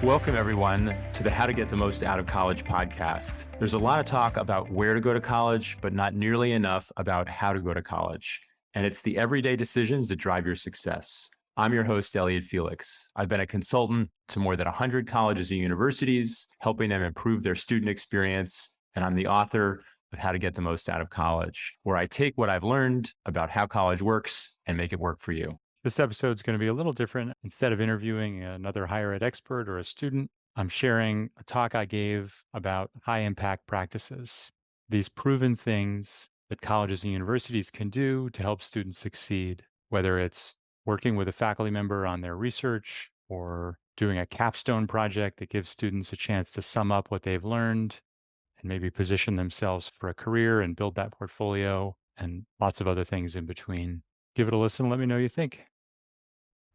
Welcome, everyone, to the How to Get the Most Out of College podcast. There's a lot of talk about where to go to college, but not nearly enough about how to go to college. And it's the everyday decisions that drive your success. I'm your host, Elliot Felix. I've been a consultant to more than 100 colleges and universities, helping them improve their student experience. And I'm the author of How to Get the Most Out of College, where I take what I've learned about how college works and make it work for you. This episode is going to be a little different. Instead of interviewing another higher ed expert or a student, I'm sharing a talk I gave about high impact practices, these proven things that colleges and universities can do to help students succeed, whether it's working with a faculty member on their research or doing a capstone project that gives students a chance to sum up what they've learned and maybe position themselves for a career and build that portfolio, and lots of other things in between. Give it a listen and let me know what you think.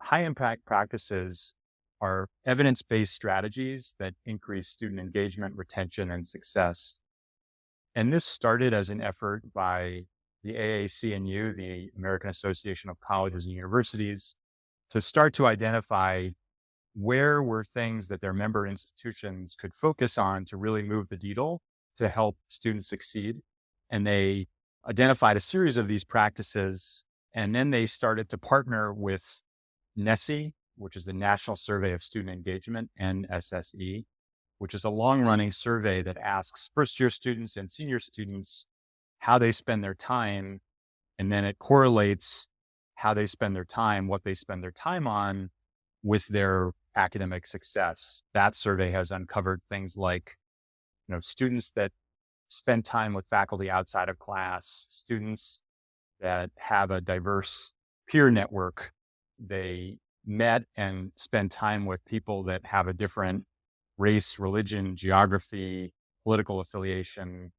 High impact practices are evidence-based strategies that increase student engagement, retention, and success. And this started as an effort by the AAC&U, the American Association of Colleges and Universities, to start to identify where were things that their member institutions could focus on to really move the needle to help students succeed. And they identified a series of these practices, and then they started to partner with NSSE, which is the National Survey of Student Engagement, NSSE, which is a long-running survey that asks first-year students and senior students how they spend their time, and then it correlates how they spend their time, what they spend their time on, with their academic success. That survey has uncovered things like, students that spend time with faculty outside of class, students that have a diverse peer network. They met and spend time with people that have a different race, religion, geography, political affiliation,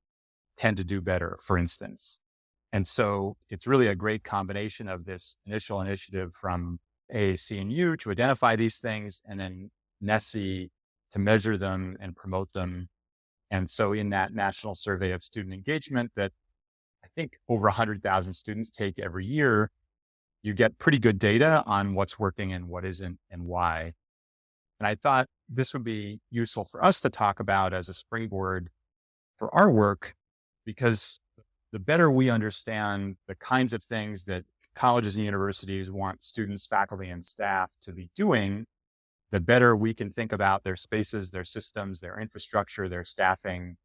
tend to do better, for instance. And so it's really a great combination of this initial initiative from AAC&U to identify these things, and then NSSE to measure them and promote them. And so in that National Survey of Student Engagement that I think over 100,000 students take every year, you get pretty good data on what's working and what isn't and why. And I thought this would be useful for us to talk about as a springboard for our work, because the better we understand the kinds of things that colleges and universities want students, faculty, and staff to be doing, the better we can think about their spaces, their systems, their infrastructure, their staffing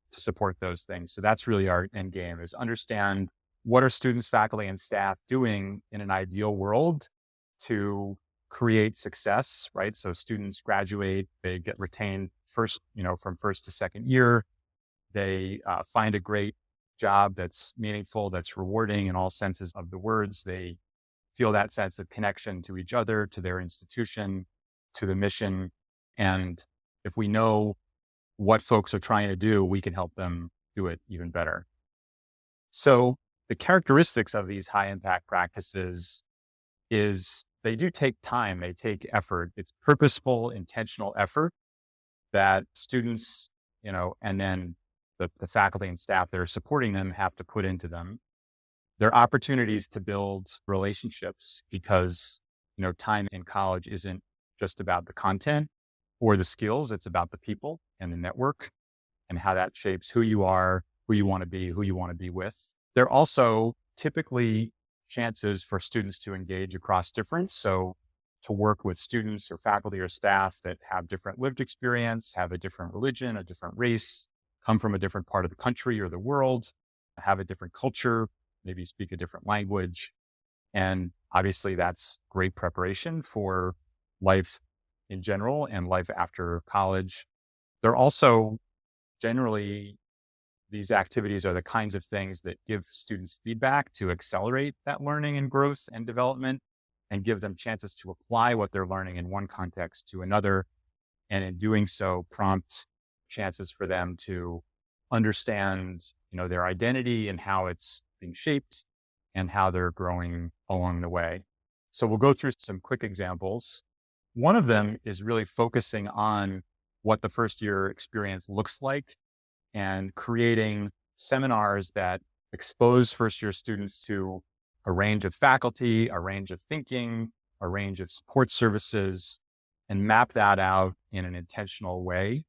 to support those things. So that's really our end game, is understand what are students, faculty, and staff doing in an ideal world to create success, right? So students graduate, they get retained first, from first to second year. They find a great job that's meaningful, that's rewarding in all senses of the words. They feel that sense of connection to each other, to their institution, to the mission. And if we know what folks are trying to do, we can help them do it even better. So the characteristics of these high impact practices is they do take time, they take effort. It's purposeful, intentional effort that students, and then the faculty and staff that are supporting them have to put into them. They're opportunities to build relationships because, time in college isn't just about the content or the skills. It's about the people and the network and how that shapes who you are, who you want to be with. They're also typically chances for students to engage across difference. So to work with students or faculty or staff that have different lived experience, have a different religion, a different race, come from a different part of the country or the world, have a different culture, maybe speak a different language. And obviously that's great preparation for life in general and life after college. They're also generally, these activities are the kinds of things that give students feedback to accelerate that learning and growth and development, and give them chances to apply what they're learning in one context to another. And in doing so, prompt chances for them to understand, their identity and how it's being shaped and how they're growing along the way. So we'll go through some quick examples. One of them is really focusing on what the first year experience looks like and creating seminars that expose first year students to a range of faculty, a range of thinking, a range of support services, and map that out in an intentional way.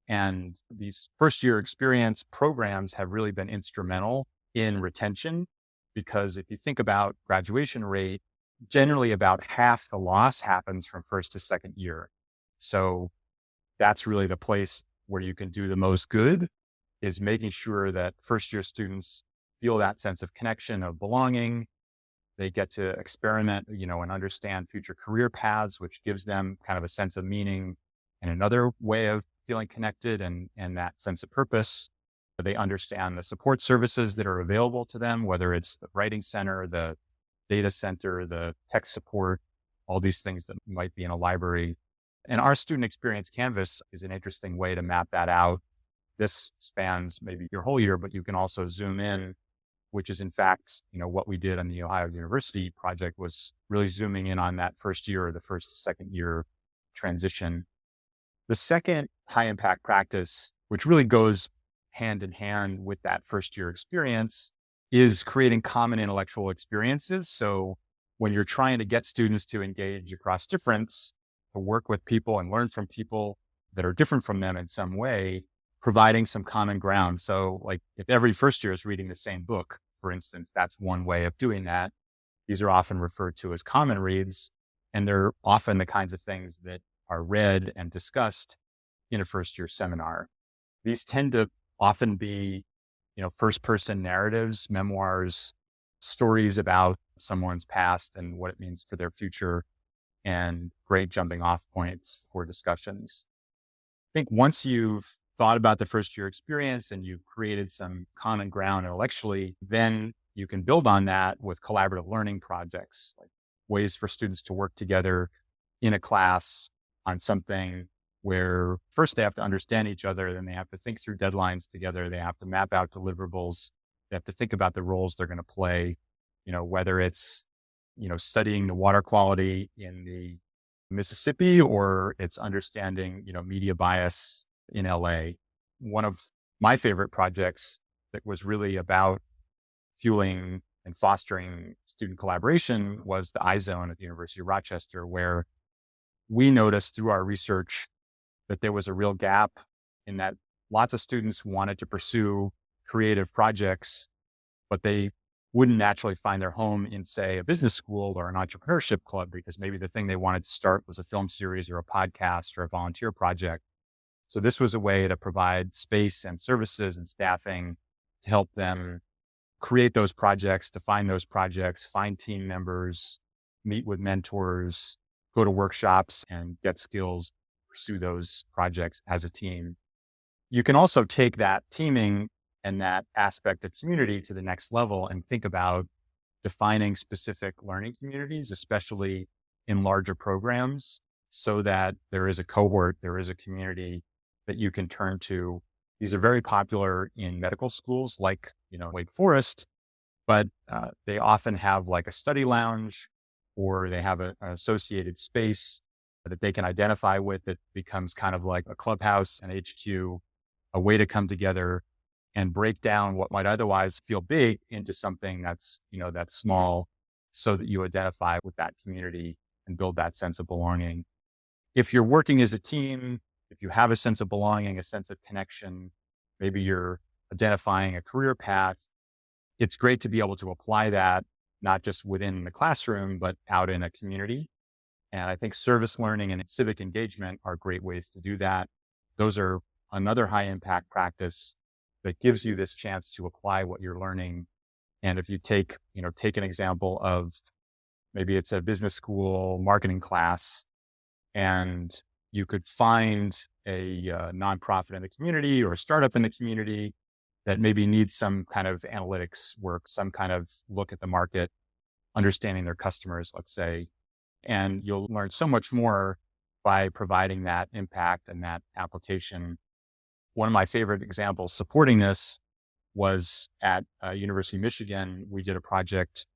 And these first year experience programs have really been instrumental in retention, because if you think about graduation rate, generally about half the loss happens from first to second year. So that's really the place where you can do the most good, is making sure that first year students feel that sense of connection, of belonging. They get to experiment, and understand future career paths, which gives them kind of a sense of meaning and another way of feeling connected and that sense of purpose. They understand the support services that are available to them, whether it's the writing center, the data center, the tech support, all these things that might be in a library. And our student experience canvas is an interesting way to map that out. This spans maybe your whole year, but you can also zoom in, which is in fact, what we did on the Ohio University project, was really zooming in on that first year or the first to second year transition. The second high impact practice, which really goes hand in hand with that first year experience, is creating common intellectual experiences. So when you're trying to get students to engage across difference, to work with people and learn from people that are different from them in some way, providing some common ground. So like if every first year is reading the same book, for instance, that's one way of doing that. These are often referred to as common reads, and they're often the kinds of things that are read and discussed in a first year seminar. These tend to often be, first person narratives, memoirs, stories about someone's past and what it means for their future, and great jumping off points for discussions. I think once you've thought about the first year experience and you've created some common ground intellectually, then you can build on that with collaborative learning projects, like ways for students to work together in a class on something where first they have to understand each other, then they have to think through deadlines together, they have to map out deliverables, they have to think about the roles they're going to play, whether it's, studying the water quality in the Mississippi, or it's understanding, media bias in LA. One of my favorite projects that was really about fueling and fostering student collaboration was the iZone at the University of Rochester, where we noticed through our research that there was a real gap in that lots of students wanted to pursue creative projects, but they wouldn't naturally find their home in, say, a business school or an entrepreneurship club, because maybe the thing they wanted to start was a film series or a podcast or a volunteer project. So this was a way to provide space and services and staffing to help them create those projects, to find those projects, find team members, meet with mentors, go to workshops and get skills, pursue those projects as a team. You can also take that teaming and that aspect of community to the next level and think about defining specific learning communities, especially in larger programs, so that there is a cohort, there is a community that you can turn to. These are very popular in medical schools like, Wake Forest, but they often have like a study lounge, or they have an associated space that they can identify with that becomes kind of like a clubhouse, an HQ, a way to come together and break down what might otherwise feel big into something that's, that's small, so that you identify with that community and build that sense of belonging. If you're working as a team, if you have a sense of belonging, a sense of connection, maybe you're identifying a career path, it's great to be able to apply that, not just within the classroom, but out in a community. And I think service learning and civic engagement are great ways to do that. Those are another high impact practice that gives you this chance to apply what you're learning. And if you take an example of maybe it's a business school marketing class, and you could find a nonprofit in the community or a startup in the community that maybe needs some kind of analytics work, some kind of look at the market, understanding their customers, let's say, and you'll learn so much more by providing that impact and that application. One of my favorite examples supporting this was at University of Michigan. We did a project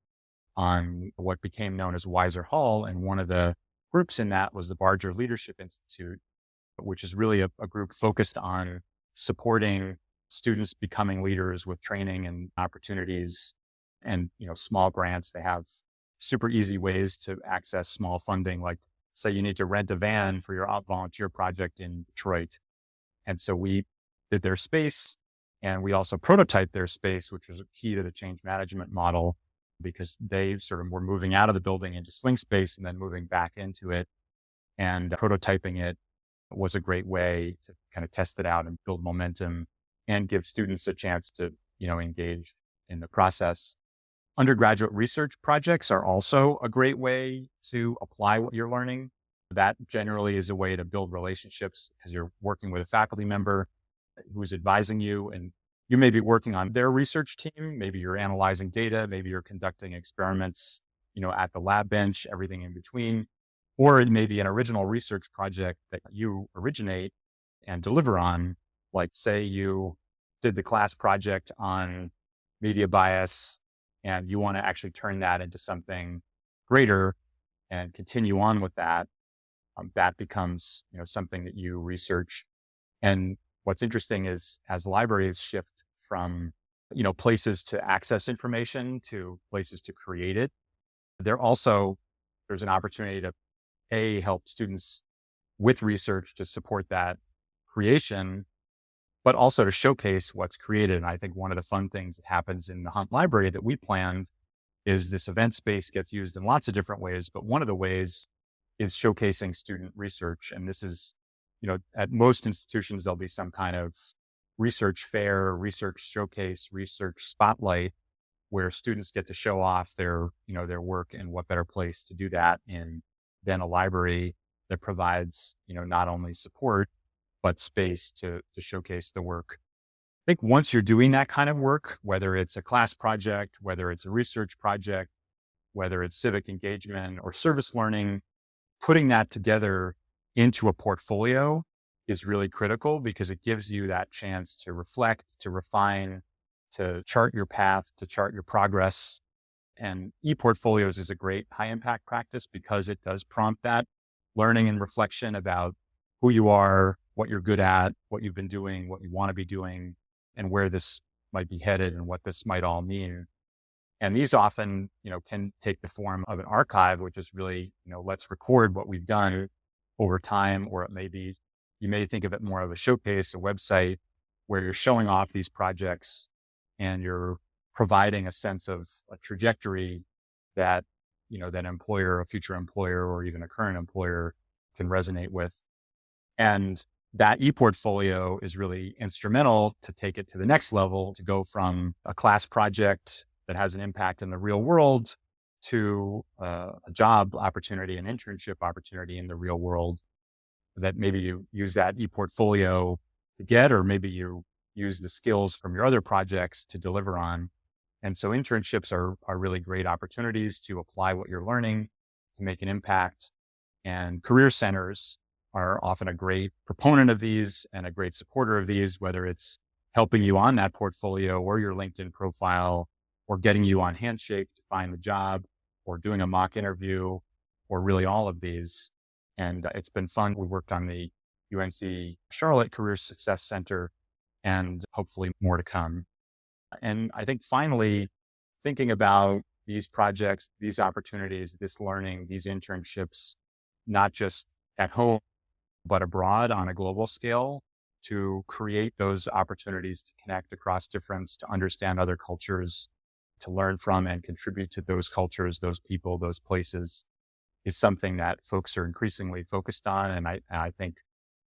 on what became known as Weiser Hall, and one of the groups in that was the Barger Leadership Institute, which is really a group focused on supporting students becoming leaders with training and opportunities and, small grants. They have super easy ways to access small funding, like say you need to rent a van for your volunteer project in Detroit. And so we did their space, and we also prototyped their space, which was a key to the change management model, because they sort of were moving out of the building into swing space and then moving back into it. And prototyping it was a great way to kind of test it out and build momentum and give students a chance to, engage in the process. Undergraduate research projects are also a great way to apply what you're learning. That generally is a way to build relationships because you're working with a faculty member who's advising you, and you may be working on their research team. Maybe you're analyzing data. Maybe you're conducting experiments, at the lab bench, everything in between. Or it may be an original research project that you originate and deliver on. Like, say you did the class project on media bias and you want to actually turn that into something greater and continue on with that. That becomes, something that you research. And what's interesting is as libraries shift from, places to access information to places to create it, there's an opportunity to help students with research to support that creation, but also to showcase what's created. And I think one of the fun things that happens in the Hunt Library that we planned is this event space gets used in lots of different ways, but one of the ways is showcasing student research. And this is, at most institutions, there'll be some kind of research fair, research showcase, research spotlight, where students get to show off their work, and what better place to do that than a library that provides, not only support, but space to showcase the work. I think once you're doing that kind of work, whether it's a class project, whether it's a research project, whether it's civic engagement or service learning, putting that together into a portfolio is really critical because it gives you that chance to reflect, to refine, to chart your path, to chart your progress. And e-portfolios is a great high impact practice because it does prompt that learning and reflection about who you are, what you're good at, what you've been doing, what you want to be doing, and where this might be headed and what this might all mean. And these often, can take the form of an archive, which is really, let's record what we've done over time. Or it may be, you may think of it more of a showcase, a website where you're showing off these projects and you're providing a sense of a trajectory that, that employer, a future employer, or even a current employer can resonate with. And that e-portfolio is really instrumental to take it to the next level, to go from a class project that has an impact in the real world to a job opportunity, an internship opportunity in the real world that maybe you use that e-portfolio to get, or maybe you use the skills from your other projects to deliver on. And so internships are really great opportunities to apply what you're learning, to make an impact. And career centers are often a great proponent of these and a great supporter of these, whether it's helping you on that portfolio or your LinkedIn profile, or getting you on Handshake to find the job, or doing a mock interview, or really all of these. And it's been fun. We worked on the UNC Charlotte Career Success Center, and hopefully more to come. And I think finally, thinking about these projects, these opportunities, this learning, these internships, not just at home, but abroad on a global scale, to create those opportunities to connect across difference, to understand other cultures, to learn from and contribute to those cultures, those people, those places, is something that folks are increasingly focused on. And I think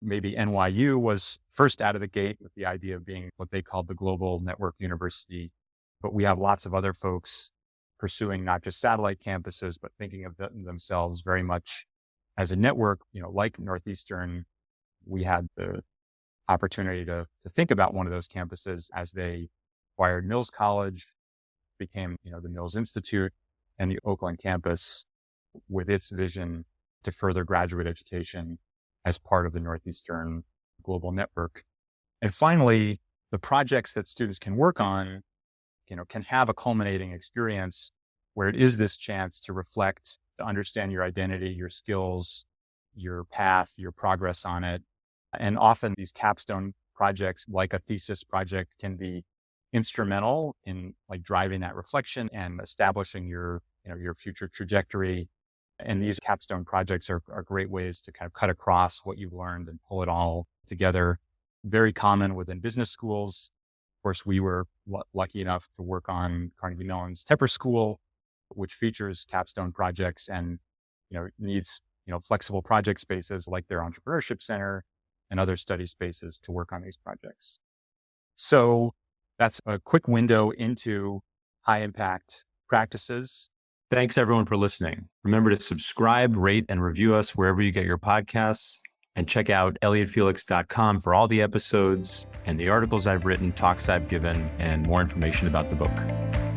maybe NYU was first out of the gate with the idea of being what they called the global network university. But we have lots of other folks pursuing not just satellite campuses, but thinking of themselves very much as a network. Like Northeastern, we had the opportunity to think about one of those campuses as they acquired Mills College, became, the Mills Institute, and the Oakland campus with its vision to further graduate education as part of the Northeastern global network. And finally, the projects that students can work on, can have a culminating experience where it is this chance to reflect, to understand your identity, your skills, your path, your progress on it. And often these capstone projects, like a thesis project, can be instrumental in like driving that reflection and establishing your future trajectory. And these capstone projects are great ways to kind of cut across what you've learned and pull it all together. Very common within business schools. Of course, we were lucky enough to work on Carnegie Mellon's Tepper School, which features capstone projects and needs flexible project spaces like their entrepreneurship center and other study spaces to work on these projects. So that's a quick window into high impact practices. Thanks everyone for listening. Remember to subscribe, rate, and review us wherever you get your podcasts. And check out ElliotFelix.com for all the episodes and the articles I've written, talks I've given, and more information about the book.